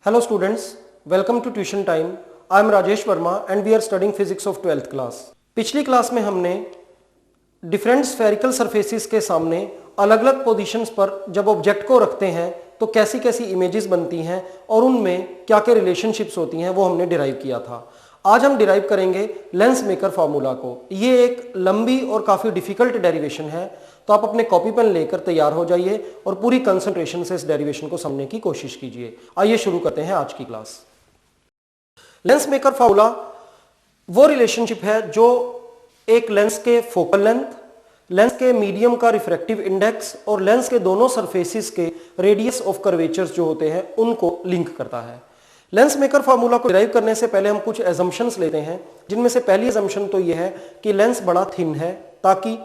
Hello students, welcome to tuition time. I am Rajesh Verma and we are studying physics of 12th class. पिछली class में हमने different spherical surfaces के सामने अलग अलग positions पर जब ऑब्जेक्ट को रखते हैं तो कैसी कैसी इमेजेस बनती हैं और उनमें क्या क्या रिलेशनशिप्स होती हैं वो हमने डिराइव किया था। आज हम डिराइव करेंगे लेंस मेकर फार्मूला को। ये एक लंबी और काफ़ी डिफिकल्ट डेरिवेशन है, तो आप अपने कॉपी पेन लेकर तैयार हो जाइए और पूरी कंसंट्रेशन से इस डेरिवेशन को समझने की कोशिश कीजिए। आइए शुरू करते हैं आज की क्लास। लेंस मेकर फार्मूला वो रिलेशनशिप है जो एक लेंस के फोकल लेंथ, लेंस के मीडियम का रिफ्रैक्टिव इंडेक्स और लेंस के दोनों सरफेसेस के रेडियस ऑफ कर्वेचर्स जो होते हैं उनको लिंक करता है। लेंस मेकर फार्मूला को डिराइव करने से पहले हम कुछ एजम्पशंस लेते हैं, जिनमें से पहली एजम्पशन तो यह है कि लेंस बड़ा थिन है ताकि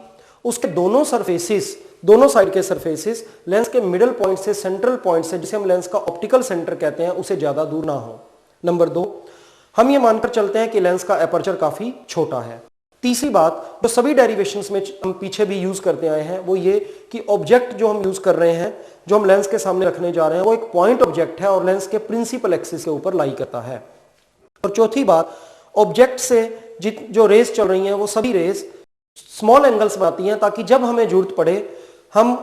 उसके दोनों सरफेसेस, दोनों साइड के सरफेसेस लेंस के मिडल पॉइंट से, सेंट्रल पॉइंट से, जिसे हम लेंस का ऑप्टिकल सेंटर कहते हैं, उसे ज्यादा दूर ना हो। नंबर 2, हम ये मानकर चलते हैं कि लेंस का एपर्चर काफी छोटा है। तीसरी बात जो सभी डेरिवेशंस में हम पीछे भी यूज करते आए हैं वो ये कि ऑब्जेक्ट जो हम यूज कर रहे हैं, जो हम लेंस के सामने रखने जा रहे हैं, वो एक पॉइंट ऑब्जेक्ट है और लेंस के प्रिंसिपल एक्सिस के ऊपर लाई करता है। और चौथी बात, ऑब्जेक्ट से जो रेज चल रही हैं वो सभी रेज स्मॉल एंगल्स बनाती हैं ताकि जब हमें जरूरत पड़े हम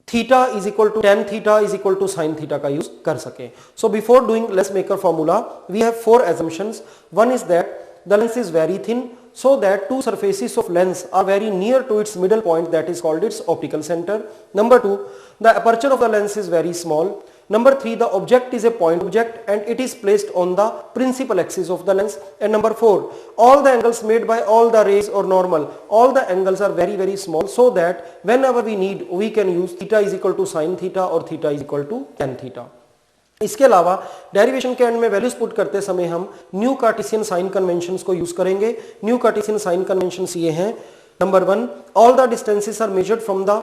theta is equal to tan theta is equal to sine theta का यूज कर सकें। So before doing lens maker formula we have 4 assumptions. One is that the lens is very thin so that two surfaces of lens are very near to its middle point, that is called its optical center. Number 2, the aperture of the lens is very small. Number 3, the object is a point object and it is placed on the principal axis of the lens. And number 4, all the angles made by all the rays or normal, all the angles are very very small so that whenever we need we can use theta is equal to sin theta or theta is equal to tan theta. इसके अलावा derivation के and में values put करते समय हम new Cartesian sign conventions को use करेंगे। New Cartesian sign conventions ये हैं। Number 1, all the distances are measured from the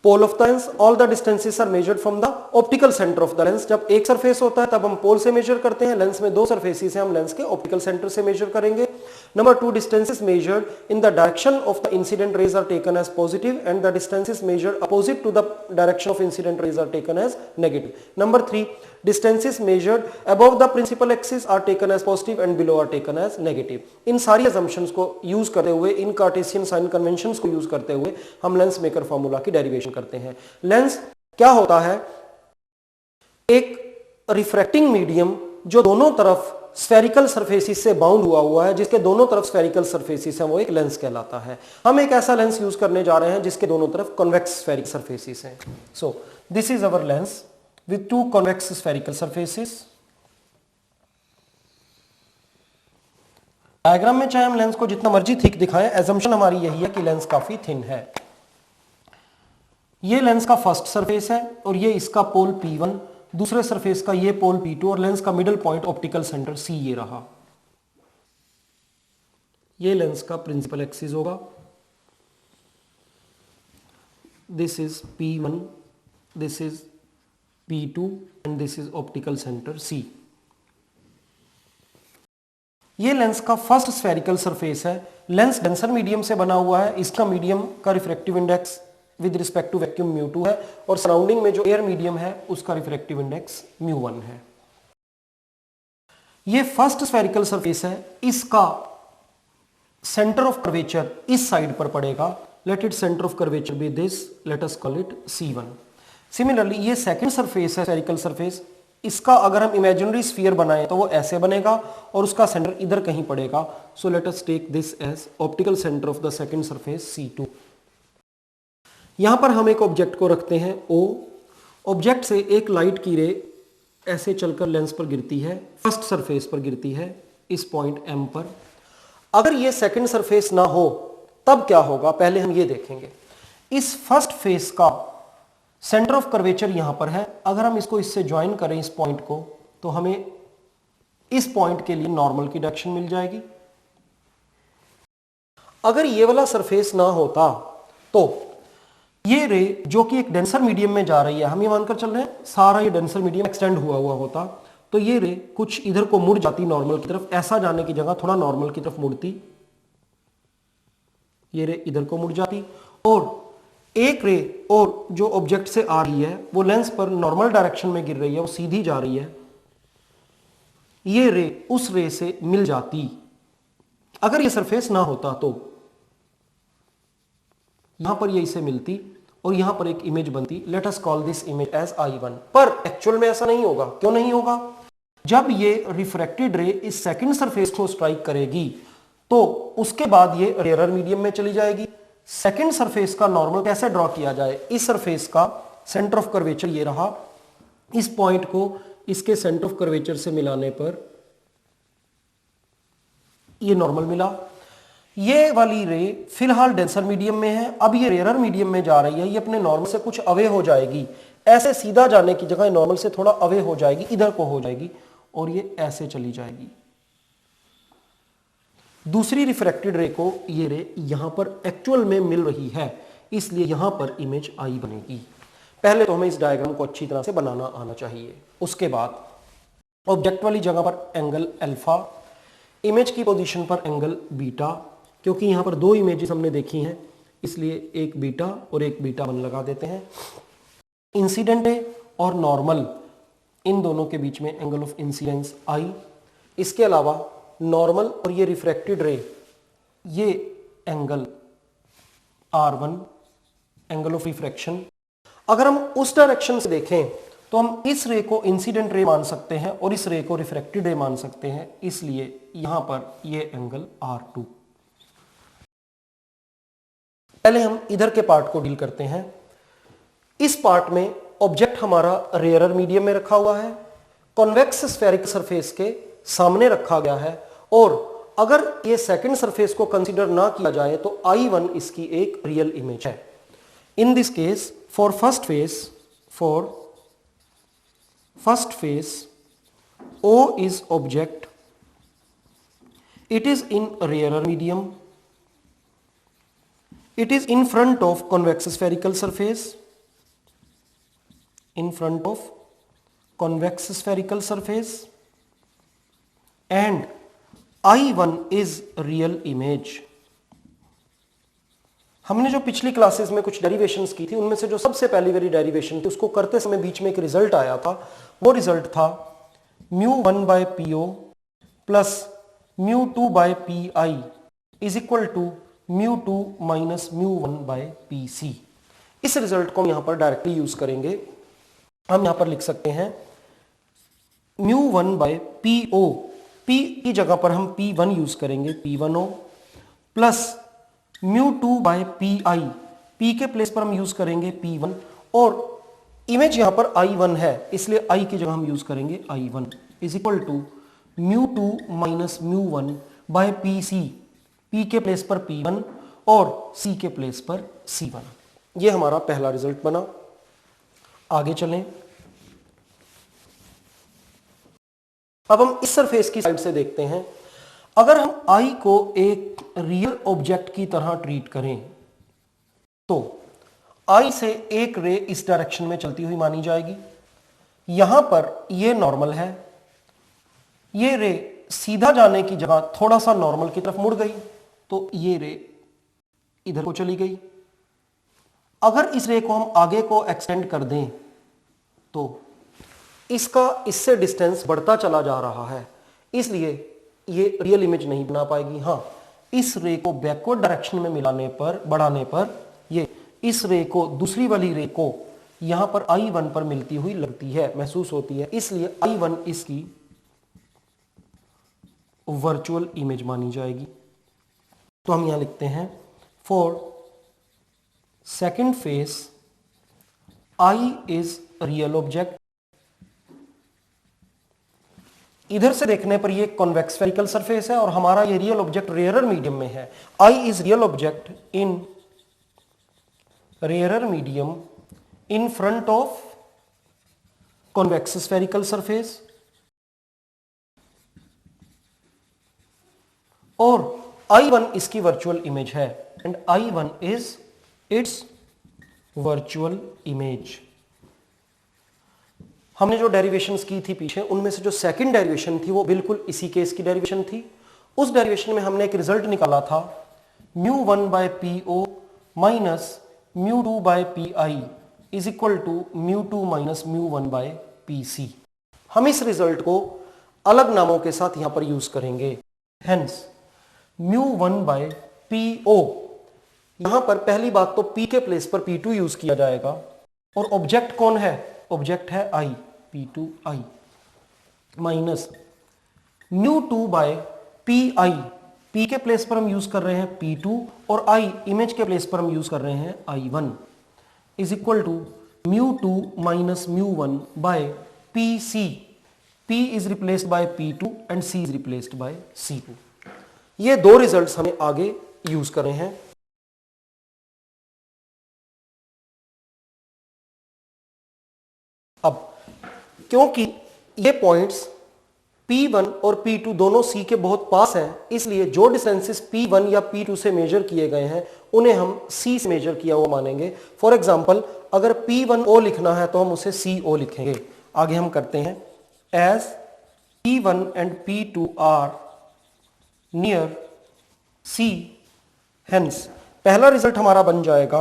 pole of the lens, all the distances are measured from the optical centre of the lens. जब एक surface होता है तब हम पोल से मेजर करते हैं, लेंस में 2 सरफेसेस हैं, हम लेंस के ऑप्टिकल सेंटर से मेजर करेंगे। Number 2, distances measured in the direction of the incident rays are taken as positive and the distances measured opposite to the direction of incident rays are taken as negative. Number 3, distances measured above the principal axis are taken as positive and below are taken as negative. इन सारी assumptions को use करते हुए, इन Cartesian sign conventions को use करते हुए हम lens maker formula की derivation करते हैं। लेंस क्या होता है? एक रिफ्रैक्टिंग मीडियम जो दोनों तरफ स्फेरिकल सरफेसिस से बाउंड हुआ है, जिसके दोनों तरफ स्फेरिकल सरफेसिस हैं, वो एक लेंस कहलाता है। हम एक ऐसा लेंस यूज करने जा रहे हैं जिसके दोनों तरफ कॉन्वेक्स स्फेरिकल सरफेसिस हैं। So this is our lens with 2 convex spherical surfaces. Diagram में चाहे हम लेंस को जितना मर्जी थिक दिखाएं, एजम्पशन हमारी यही है कि लेंस काफी थिन है। ये लेंस का फर्स्ट सरफेस है और ये इसका पोल P1, दूसरे सरफेस का ये पोल P2 और लेंस का middle point optical centre C ये रहा। ये लेंस का प्रिंसिपल एक्सिस होगा। This is P1, this is P2 and this is optical centre C। ये लेंस का फर्स्ट स्फेरिकल सरफेस है। लेंस डेंसर मीडियम से बना हुआ है, इसका मीडियम का refractive index with respect to vacuum μ2 है और सराउंडिंग में जो एयर मीडियम है उसका रिफ्रैक्टिव इंडेक्स μ1 है। ये फर्स्ट स्फेरिकल सरफेस है, इसका सेंटर ऑफ कर्वेचर इस साइड पर पड़ेगा। Let it centre of curvature be this, let us call it C1। Similarly ये सेकंड सरफेस है, स्फेरिकल सरफेस, इसका अगर हम इमेजिनरी स्फीयर बनाएं तो वो ऐसे बनेगा और उसका सेंटर इधर कहीं पड़ेगा। So let us take this as optical centre of the second surface C2। यहां पर हम एक ऑब्जेक्ट को रखते हैं O। ऑब्जेक्ट से एक लाइट की रे ऐसे चलकर लेंस पर गिरती है, फर्स्ट सरफेस पर गिरती है इस पॉइंट M पर। अगर ये सेकंड सरफेस ना हो तब क्या होगा, पहले हम ये देखेंगे। इस फर्स्ट फेस का सेंटर ऑफ कर्वेचर यहां पर है। अगर हम इसको इससे ज्वाइन करें इस पॉइंट को तो हमें इस पॉइंट के लिए नॉर्मल की डायरेक्शन मिल जाएगी। अगर ये वाला सरफेस ना होता तो ये रे जो कि एक डेंसर मीडियम में जा रही है, हम ये मानकर चल रहे हैं सारा ये डेंसर मीडियम एक्सटेंड हुआ होता, तो ये रे कुछ इधर को मुड़ जाती नॉर्मल की तरफ, ऐसा जाने की जगह थोड़ा नॉर्मल की तरफ मुड़ती, ये रे इधर को मुड़ जाती और एक रे और जो ऑब्जेक्ट से आ रही है वो लेंस पर नॉर्मल डायरेक्शन में गिर रही है, वो सीधी जा रही है, ये रे उस रे से मिल जाती, अगर ये सरफेस ना होता तो यहां पर ये इसे मिलती और यहां पर एक इमेज बनती। Let us call this image as I1। पर एक्चुअल में ऐसा नहीं होगा। क्यों नहीं होगा? जब ये रिफ्रैक्टेड रे इस सेकंड सरफेस को स्ट्राइक करेगी तो उसके बाद ये रेयरर मीडियम में चली जाएगी। सेकंड सरफेस का नॉर्मल कैसे ड्रॉ किया जाए? इस सरफेस का सेंटर ऑफ कर्वेचर ये रहा, इस पॉइंट को इसके सेंटर ऑफ कर्वेचर से मिलाने पर ये नॉर्मल मिला। ये वाली रे फिलहाल डेंसर मीडियम में है, अब ये रेयरर मीडियम में जा रही है, ये अपने नॉर्मल से कुछ अवे हो जाएगी। ऐसे सीधा जाने की जगह नॉर्मल से थोड़ा अवे हो जाएगी, इधर को हो जाएगी और ये ऐसे चली जाएगी। दूसरी रिफ्रैक्टेड रे को ये रे यहां पर एक्चुअल में मिल रही है, इसलिए यहां पर इमेज आई बनेगी। पहले तो हमें इस डायग्राम को अच्छी तरह से बनाना आना चाहिए। उसके बाद ऑब्जेक्ट वाली जगह पर एंगल अल्फा, इमेज की पोजीशन पर एंगल बीटा, क्योंकि यहां पर दो इमेजेस हमने देखी हैं इसलिए एक बीटा और एक बीटा 1 लगा देते हैं। इंसिडेंट रे और नॉर्मल, इन दोनों के बीच में एंगल ऑफ इंसिडेंस आई। इसके अलावा नॉर्मल और ये रिफ्रैक्टेड रे, ये angle R1 angle of refraction. अगर हम उस डायरेक्शन से देखें तो हम इस रे को इंसिडेंट रे मान सकते हैं और इस रे को रिफ्रैक्टेड रे मान सकते हैं, इसलिए यहां पर ये एंगल R2। पहले हम इधर के पार्ट को डील करते हैं। इस पार्ट में ऑब्जेक्ट हमारा रेयरर मीडियम में रखा हुआ है, कॉन्वेक्स स्फेरिकल सरफेस के सामने रखा गया है, और अगर ये सेकंड सरफेस को कंसीडर ना किया जाए तो I1 इसकी एक रियल इमेज है। In this case for first face O is object, it is in rarer medium, it is in front of convex spherical surface, in front of convex spherical surface, and I1 is real image। हमने जो पिछली classes में कुछ derivations की थी उनमें से जो सबसे पहली वाली डेरिवेशन थी उसको करते समय बीच में एक रिजल्ट आया था, वो रिजल्ट था μ1/PO plus μ2/PI is equal to μ2 minus μ1/PC। इस रिजल्ट को हम यहां पर डायरेक्टली यूज करेंगे। हम यहां पर लिख सकते हैं μ1/PO, P की जगह पर हम P1 यूज करेंगे, P1O प्लस μ2/PI, P के प्लेस पर हम यूज करेंगे P1, और इमेज यहां पर I1 है इसलिए I की जगह हम यूज करेंगे I1 is equal to μ2 minus μ1/PC, P के प्लेस पर P1 और C के प्लेस पर C1। ये हमारा पहला रिजल्ट बना। आगे चलें। अब हम इस सरफेस की साइड से देखते हैं। अगर हम I को एक रियल ऑब्जेक्ट की तरह ट्रीट करें तो I से एक रे इस डायरेक्शन में चलती हुई मानी जाएगी। यहां पर ये नॉर्मल है, ये रे सीधा जाने की जगह थोड़ा सा नॉर्मल की तरफ मुड़ गई तो ये रे इधर को चली गई। अगर इस रे को हम आगे को एक्सटेंड कर दें तो इसका इससे डिस्टेंस बढ़ता चला जा रहा है, इसलिए ये रियल इमेज नहीं बना पाएगी। हाँ, इस रे को बैकवर्ड डायरेक्शन में मिलाने पर, बढ़ाने पर ये इस रे को, दूसरी वाली रे को यहां पर I1 पर मिलती हुई लगती है, महसूस होती है, इसलिए I1 इसकी वर्चुअल इमेज मानी जाएगी। तो हम यहां लिखते हैं for second face I is real object. इधर से देखने पर ये कॉन्वेक्स स्फेरिकल सरफेस है और हमारा ये रियल ऑब्जेक्ट रेयरर मीडियम में है। I is real object in rarer medium in front of convex spherical surface, और I1 इसकी वर्चुअल इमेज है and I1 is it's virtual image. हमने जो डेरिवेशंस की थी पीछे उनमें से जो सेकंड डेरिवेशन थी वो बिल्कुल इसी केस की डेरिवेशन थी। उस डेरिवेशन में हमने एक रिजल्ट निकाला था μ1/PO minus μ2/PI is equal to μ2 minus μ1/PC। हम इस रिजल्ट को अलग नामों के साथ यहां पर यूज करेंगे। हेंस μ1 बाय PO, यहां पर पहली बात तो P के प्लेस पर P2 यूज किया जाएगा और ऑब्जेक्ट कौन है, ऑब्जेक्ट है I, P2I minus μ2 by PI, P के प्लेस पर हम यूज कर रहे हैं P2 और I इमेज के प्लेस पर हम यूज कर रहे हैं I1 is equal to μ2 minus μ1 by PC, P is replaced by P2 and C is replaced by C2। ये दो रिजल्ट्स हमें आगे यूज कर रहे हैं। अब क्योंकि ये पॉइंट्स P1 और P2 दोनों C के बहुत पास हैं, इसलिए जो डिस्टेंसेस P1 या P2 से मेजर किए गए हैं उन्हें हम C से मेजर किया हुआ मानेंगे। फॉर एग्जांपल अगर P1O लिखना है तो हम उसे CO लिखेंगे। आगे हम करते हैं, as P1 and P2 are near C, hence पहला रिजल्ट हमारा बन जाएगा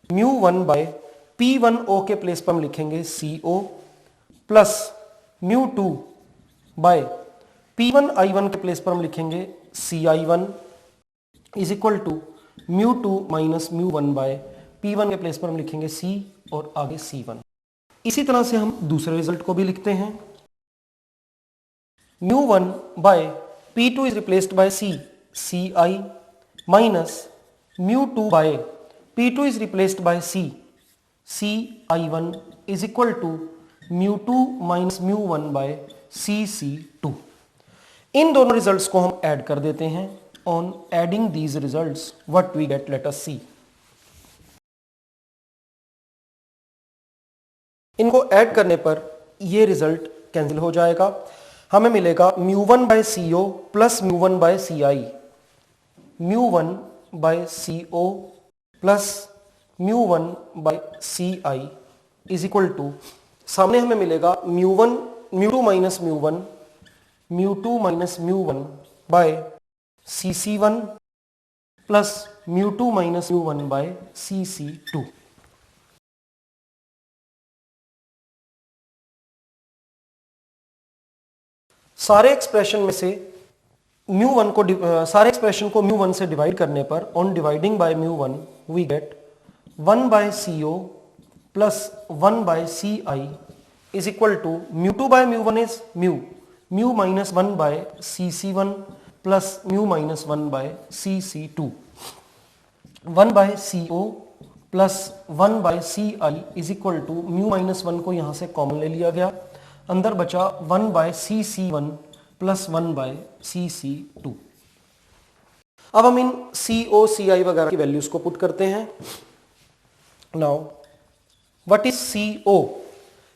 μ1 बाय P1O के प्लेस पर हम लिखेंगे CO प्लस μ2 बाय P1I1 के प्लेस पर हम लिखेंगे CI1 is equal to μ2 minus μ1 by P1 के प्लेस पर हम लिखेंगे C और आगे C1। इसी तरह से हम दूसरे रिजल्ट को भी लिखते हैं, μ1 by P2 is replaced by C, CI minus μ2 by P2 is replaced by C, CI1 is equal to μ2 minus μ1 by CC2। इन दोनों रिजल्ट्स को हम ऐड कर देते हैं। On adding these results what we get, let us see. इनको add करने पर ये रिजल्ट कैंसिल हो जाएगा, हमें मिलेगा μ1 by CO plus μ1 by CI, μ1 by CO plus μ1 by CI is equal to, सामने हमें मिलेगा μ2 minus μ1, μ2 minus μ1 by CC1 plus μ2 minus μ1 by CC2। सारे एक्सप्रेशन में से μ1 को सारे एक्सप्रेशन को μ1 से डिवाइड करने पर on dividing by μ1 we get 1 by CO plus 1 by CI is equal to μ2 by μ1 is μ minus 1 by CC1 plus μ minus 1 by CC2, 1 by CO plus 1 by CI is equal to μ minus 1 को यहां से common ले लिया गया, अंदर बचा 1 by CC1 plus 1 by CC2। अब हम इन CO, CI वगैरह की वैल्यूज को पुट करते हैं। Now what is CO?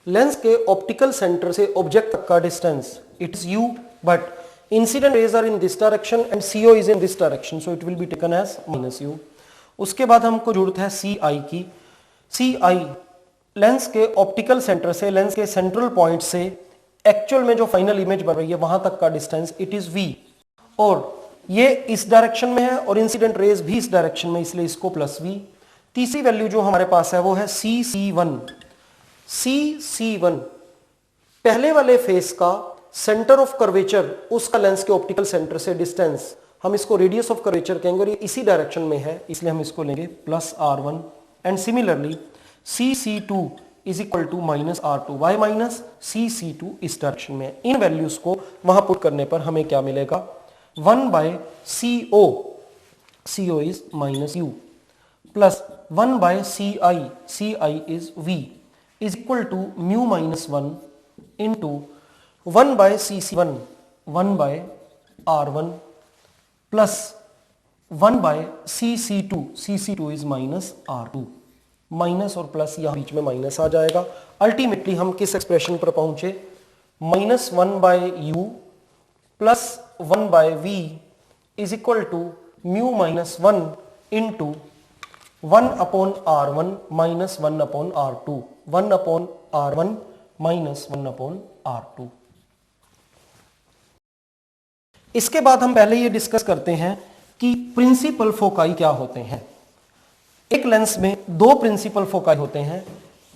Lens के ऑप्टिकल सेंटर से ऑब्जेक्ट तक का distance, it is U, but incident rays are in this direction and CO is in this direction, so it will be taken as minus U। उसके बाद हमको जरूरत है CI की। CI लेंस के ऑप्टिकल सेंटर से, लेंस के central point से एक्चुअल में जो फाइनल इमेज बन रही है वहां तक का डिस्टेंस, इट इज V, और ये इस डायरेक्शन में है और इंसिडेंट रेज भी इस डायरेक्शन में, इसलिए इसको प्लस V। तीसरी वैल्यू जो हमारे पास है वो है CC1। CC1 पहले वाले फेस का सेंटर ऑफ कर्वेचर, उसका लेंस के ऑप्टिकल सेंटर से डिस्टेंस, हम इसको रेडियस ऑफ कर्वेचर कहेंगे और ये इसी डायरेक्शन में है, इसलिए हम इसको लेंगे plus R1। And similarly CC2 is equal to minus R2, why minus CC2 इस डायरेक्शन में। इन वैल्यूज को वहां पुट करने पर हमें क्या मिलेगा, 1 by CO, CO is minus U, plus 1 by CI, CI is V, is equal to μ minus 1 into 1 by CC1, 1 by R1 plus 1 by CC2, CC2 is minus R2। Minus और plus यहां बीच में minus आ जाएगा। Ultimately हम किस expression पर पहुंचे, minus 1 by U plus 1 by V is equal to μ minus 1 into 1 upon R1 minus 1 upon R2, 1 upon R1 minus 1 upon R2। इसके बाद हम पहले ये डिस्कस करते हैं कि प्रिंसिपल फोकाई क्या होते हैं। एक लेंस में दो प्रिंसिपल फोकाई होते हैं।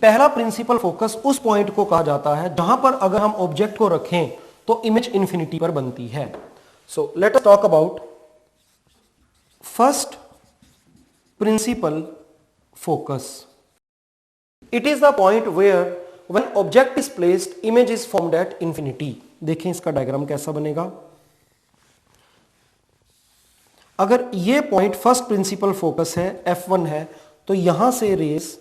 पहला प्रिंसिपल फोकस उस पॉइंट को कहा जाता है जहां पर अगर हम ऑब्जेक्ट को रखें तो इमेज इंफिनिटी पर बनती है। So let us talk about first principal focus. It is the point where when object is placed image is formed at infinity. देखें इसका डायग्राम कैसा बनेगा। अगर ये पॉइंट फर्स्ट प्रिंसिपल फोकस है, F1 है, तो यहां से रेस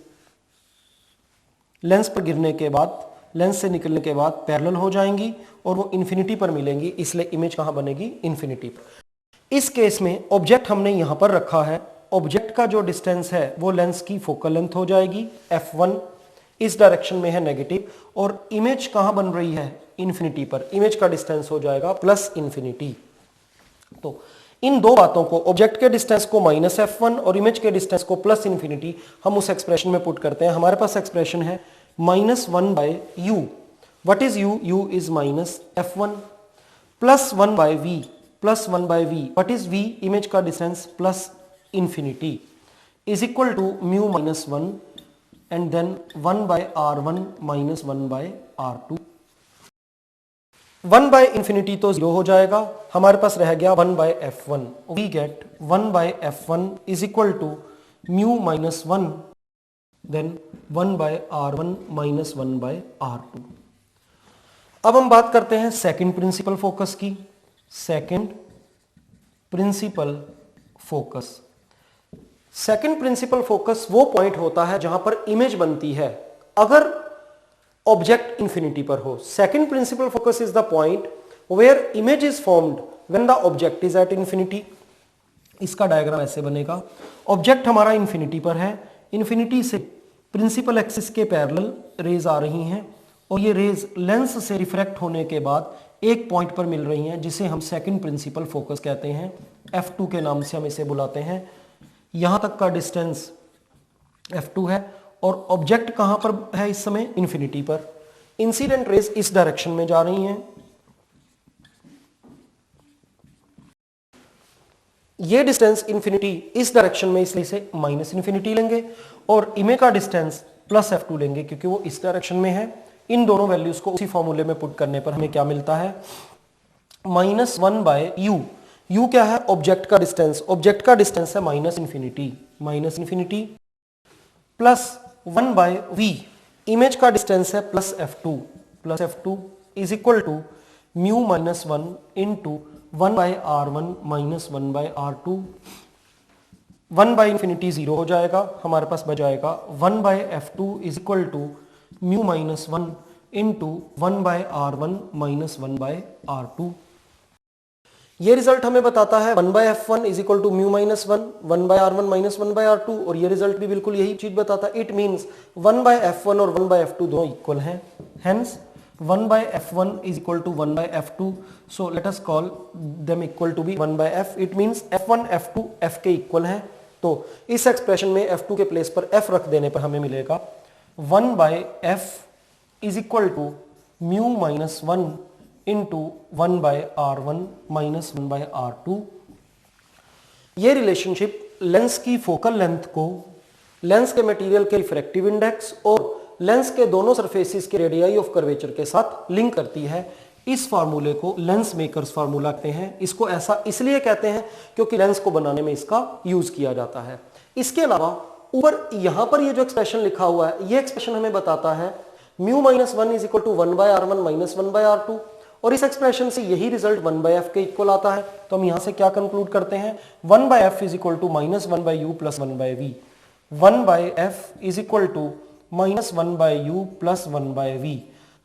लेंस पर गिरने के बाद, लेंस से निकलने के बाद पैरेलल हो जाएंगी और वो इंफिनिटी पर मिलेंगी, इसलिए इमेज कहां बनेगी? इंफिनिटी पर। इस केस में ऑब्जेक्ट हमने यहां पर रखा है, ऑब्जेक्ट का जो डिस्टेंस है वो लेंस की फोकल लेंथ हो जाएगी F1, इस डायरेक्शन में है नेगेटिव, और इमेज कहां बन रही है? इंफिनिटी पर। इमेज का डिस्टेंस हो जाएगा प्लस इंफिनिटी। तो इन दो बातों को, ऑब्जेक्ट के डिस्टेंस को माइनस F1 और इमेज के डिस्टेंस को प्लस इंफिनिटी, हम उस एक्सप्रेशन में पुट करते हैं। हमारे पास एक्सप्रेशन है -1/u। What is u? u is -F1 plus 1/v, plus 1/v। What is v? Image का distance plus infinity, is equal to mu -1 and then 1/r1 minus 1/r2। 1/इंफिनिटी तो 0 हो जाएगा, हमारे पास रह गया 1/F1। We get 1/F1 is equal to mu -1 then 1/r1 minus 1/r2। अब हम बात करते हैं सेकंड प्रिंसिपल फोकस की। Second principal focus. Second principal focus वो पॉइंट होता है जहां पर इमेज बनती है अगर ऑब्जेक्ट इंफिनिटी पर हो। Second principal focus is the point where image is formed when the object is at infinity. इसका डायग्राम ऐसे बनेगा। ऑब्जेक्ट हमारा इंफिनिटी पर है, इंफिनिटी से प्रिंसिपल एक्सिस के पैरेलल रेज आ रही हैं और ये रेज लेंस से रिफ्रैक्ट होने के बाद एक पॉइंट पर मिल रही हैं जिसे हम सेकंड प्रिंसिपल फोकस कहते हैं। F2 के नाम से हम इसे बुलाते हैं। यहां तक का डिस्टेंस F2 है और ऑब्जेक्ट कहां पर है इस समय? इंफिनिटी पर। इंसिडेंट रेज इस डायरेक्शन में जा रही हैं। ये डिस्टेंस इंफिनिटी इस डायरेक्शन में, इसलिए इसे माइनस इंफिनिटी लेंगे, और इमेज का डिस्टेंस प्लस F2 लेंगे क्योंकि वो इस डायरेक्शन में है। इन दोनों वैल्यूज को उसी फॉर्मूले में पुट करने पर हमें क्या मिलता है? -1/u। u क्या है? ऑब्जेक्ट का डिस्टेंस। ऑब्जेक्ट का डिस्टेंस है minus infinity plus 1/v। Image का डिस्टेंस है plus F2 is equal to mu -1 into 1/r1 minus 1/r2। 1/इंफिनिटी 0 हो जाएगा, हमारे पास बचाएगा 1/F2 is equal to mu -1 into 1/r1 minus 1/r2। ये रिजल्ट हमें बताता है 1/F1 is equal to mu -1, 1/r1 minus 1/r2, और ये रिजल्ट भी बिल्कुल यही चीज बताता है। इट मीन्स 1/F1 और 1/F2 दोनों इक्वल हैं। Hence 1/F1 is equal to 1/F2. So let us call them equal to be 1/F. It means F1 F2 F के इक्वल हैं। तो इस एक्सप्रेशन में F2 के प्लेस पर F रख देने पर हमें मिलेगा 1/F is equal to mu -1 into 1/r1 minus 1/r2। ये रिलेशनशिप लेंस की फोकल लेंथ को लेंस के मटेरियल के रिफ्रैक्टिव इंडेक्स और लेंस के दोनों सरफेसिस के रेडियाई ऑफ कर्वेचर के साथ लिंक करती है। इस फार्मूले को लेंस मेकर्स फार्मूला कहते हैं। इसको ऐसा इसलिए कहते हैं क्योंकि लेंस को बनाने में इसका यूज किया जाता है। इसके अलावा ऊपर यहां पर ये जो एक्सप्रेशन लिखा हुआ है, ये एक्सप्रेशन हमें बताता है mu -1 is equal to 1/r1 minus 1/r2, और इस एक्सप्रेशन से यही रिजल्ट 1/F के इक्वल आता है। तो हम यहां से क्या कंक्लूड करते हैं? 1/F is equal to -1/u plus 1/v। 1/F is equal to -1/u plus 1/v.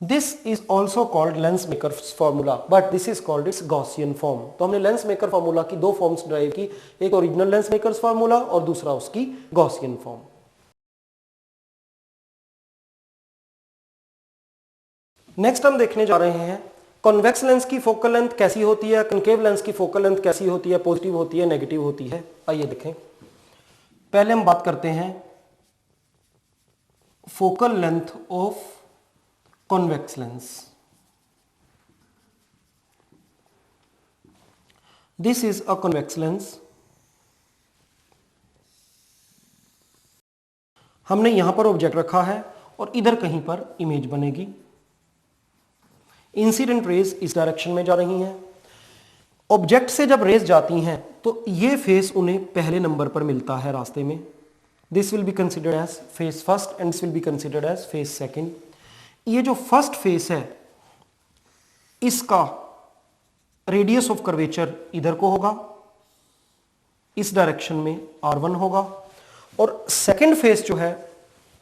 This is also called lens maker formula, but this is called its Gaussian form. तो हमने लेंस मेकर फॉर्मूला की दो forms drive की, एक original lens maker formula और दूसरा उसकी Gaussian form. Next हम देखने जा रहे हैं कॉन्वेक्स लेंस की फोकल लेंथ कैसी होती है, कनकेव लेंस की फोकल लेंथ कैसी होती है, पॉजिटिव होती है, नेगेटिव होती है। आइए देखें। पहले हम बात करते हैं focal length of convex lens. This is a convex lens. हमने यहां पर ऑब्जेक्ट रखा है और इधर कहीं पर इमेज बनेगी। इंसिडेंट रेज इस डायरेक्शन में जा रही हैं। ऑब्जेक्ट से जब रेज जाती हैं तो ये फेस उन्हें पहले नंबर पर मिलता है रास्ते में। This will be considered as face first and this will be considered as face second. ये जो फर्स्ट फेस है इसका रेडियस ऑफ कर्वेचर इधर को होगा, इस डायरेक्शन में r1 होगा, और सेकंड फेस जो है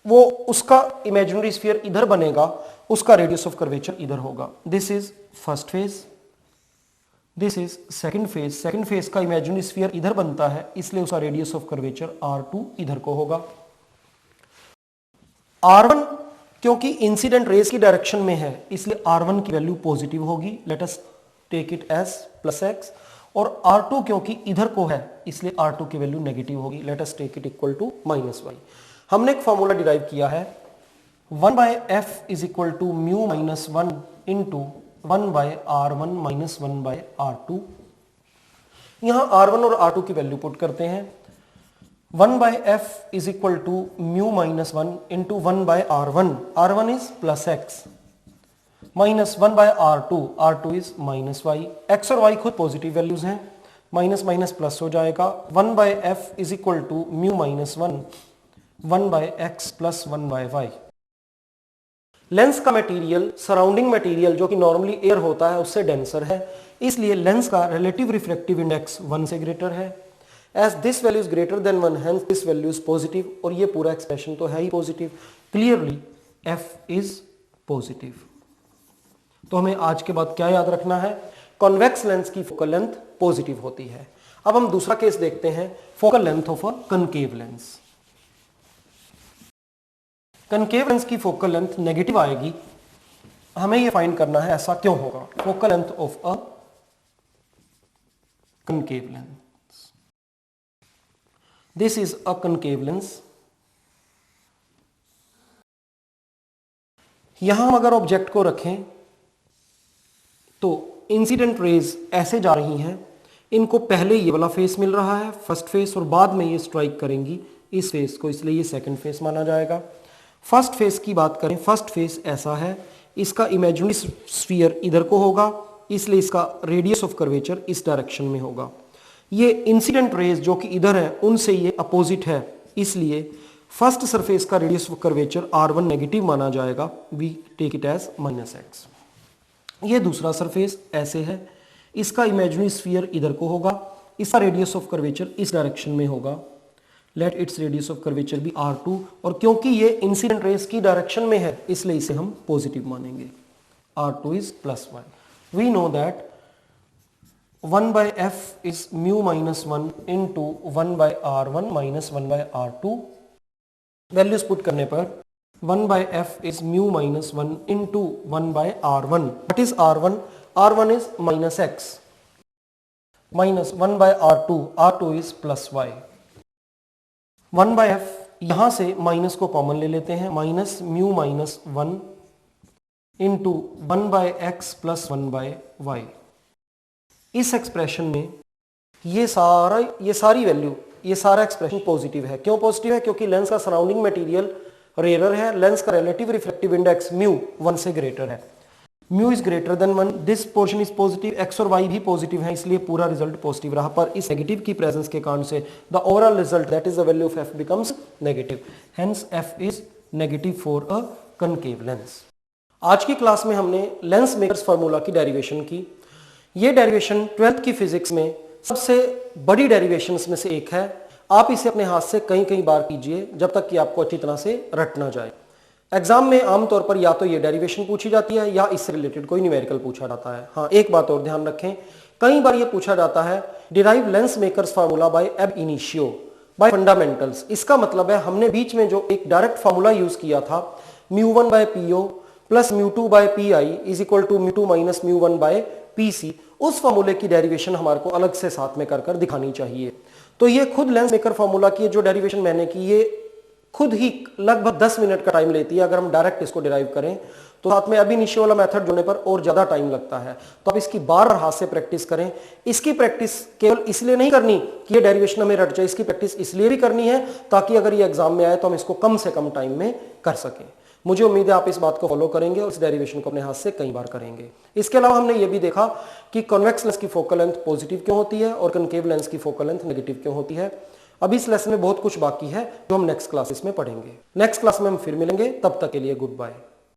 वो उसका इमेजिनरी स्फीयर इधर बनेगा, उसका रेडियस ऑफ कर्वेचर इधर होगा। This is first face, this is second face. Second face का इमेजिनरी स्फीयर इधर बनता है, इसलिए उसका रेडियस ऑफ कर्वेचर r2 इधर को होगा। r1 क्योंकि इंसिडेंट रेज की डायरेक्शन में है इसलिए r1 की वैल्यू पॉजिटिव होगी, let us take it as +x, और r2 क्योंकि इधर को है इसलिए r2 की वैल्यू नेगेटिव होगी, let us take it equal to -y। हमने एक फॉर्मूला डिराइव किया है 1/f is equal to mu -1 into 1/r1 minus 1/r2। यहां r1 और r2 की वैल्यू पुट करते हैं। 1/f is equal to mu -1 into 1/r1, r1 is +x, minus 1/r2, r2 is -y। x और y खुद positive values हैं, minus minus plus हो जाएगा। 1/f is equal to mu -1 1/x plus 1/y। Lens का material surrounding material जो कि normally air होता है उससे डेंसर है, इसलिए लेंस का रिलेटिव रिफ्रैक्टिव इंडेक्स 1 से ग्रेटर है। As this value is greater than 1 hence this value is positive, और ये पूरा एक्सप्रेशन तो है ही positive. Clearly f is positive. तो हमें आज के बाद क्या याद रखना है, कॉन्वेक्स लेंस की फोकल लेंथ पॉजिटिव होती है। अब हम दूसरा केस देखते हैं, focal length of a concave lens. Concave lens की फोकल लेंथ नेगेटिव आएगी, हमें यह फाइंड करना है ऐसा क्यों होगा। Focal length of a concave lens, this is a concave lens. यहां हम अगर ऑब्जेक्ट को रखें तो इंसिडेंट रेज ऐसे जा रही हैं, इनको पहले ये वाला फेस मिल रहा है फर्स्ट फेस, और बाद में ये स्ट्राइक करेंगी इस फेस को, इसलिए ये सेकंड फेस माना जाएगा। फर्स्ट फेस की बात करें, फर्स्ट फेस ऐसा है, इसका इमेजिनरी स्फीयर इधर को होगा, इसलिए इसका रेडियस ऑफ कर्वेचर इस डायरेक्शन में होगा। ये इंसिडेंट रेज जो कि इधर है उनसे ये अपोजिट है, इसलिए फर्स्ट सरफेस का radius of curvature r1 negative माना जाएगा, we take it as -x। ये दूसरा सरफेस ऐसे है, इसका इमेजिनरी स्फीयर इधर को होगा, इसका रेडियस ऑफ कर्वेचर इस डायरेक्शन में होगा, let its radius of curvature भी r2, और क्योंकि ये इंसिडेंट रेज की डायरेक्शन में है इसलिए इसे हम पॉजिटिव मानेंगे, r2 is +y। We know that 1/f is mu -1 into 1/r1 minus 1/r2। Values put करने पर 1/f is mu -1 into 1/r1. What is r1? r1 is -x minus 1/r2. r2 is +y. 1/f यहां से minus को common ले लेते हैं, minus mu -1 into 1/x plus 1/y। इस expression में ये सारी वैल्यू, ये सारा एक्सप्रेशन पॉजिटिव है। क्यों पॉजिटिव है? क्योंकि लेंस का सराउंडिंग मटेरियल रेयर है, लेंस का रिलेटिव रिफ्रैक्टिव इंडेक्स म्यू 1 से ग्रेटर है। Mu is greater than 1, this portion is positive, x और वाई भी पॉजिटिव है, इसलिए पूरा रिजल्ट पॉजिटिव रहा। पर इस नेगेटिव की प्रेजेंस के कारण से the overall result that is the value of F becomes negative, hence F is negative for a concave lens. आज की क्लास में हमने लेंस मेकर्स फार्मूला की डेरिवेशन की। ये डेरिवेशन 12th की फिजिक्स में सबसे बड़ी डेरिवेशंस में से एक है। आप इसे अपने हाथ से कई बार कीजिए जब तक कि आपको अच्छी तरह से रट ना जाए। एग्जाम में आमतौर पर या तो ये डेरिवेशन पूछी जाती है या इससे रिलेटेड कोई न्यूमेरिकल पूछा जाता है। हाँ, एक बात और ध्यान रखें, कई बार ये पूछा जाता है derive lens makers formula by ab initio by fundamentals. इसका मतलब है हमने बीच में जो एक डायरेक्ट फार्मूला यूज किया था μ1/PO plus μ2/PI is equal to μ2 minus μ1/PC, उस फार्मूले की डेरिवेशन हमारे को अलग से साथ में कर दिखानी चाहिए। तो ये खुद लेंस मेकर फार्मूला की जो डेरिवेशन मैंने की, ये खुद ही लगभग 10 मिनट का टाइम लेती है। अगर हम डायरेक्ट इसको डिराइव करें तो साथ में अब इनिशियो वाला मेथड जोड़ने पर और ज्यादा टाइम लगता है। तो आप इसकी बार हाथ से प्रैक्टिस करें। इसकी प्रैक्टिस केवल इसलिए नहीं करनी कि ये डेरिवेशन हमें रट जाए, इसकी प्रैक्टिस इसलिए भी करनी है ताकि अगर ये एग्जाम में आए तो हम इसको कम से कम टाइम में कर सकें। मुझे उम्मीद है आप इस बात को फॉलो करेंगे और इस डेरिवेशन को अपने हाथ से कई बार करेंगे। इसके अलावा हमने ये भी देखा कि कॉन्वेक्स लेंस की फोकल लेंथ पॉजिटिव क्यों होती है और कनकेव लेंस की फोकल लेंथ नेगेटिव क्यों होती है। अभी इस लेसन में बहुत कुछ बाकी है जो हम नेक्स्ट क्लासेस में पढ़ेंगे। नेक्स्ट क्लास में हम फिर मिलेंगे, तब तक के लिए गुड बाय।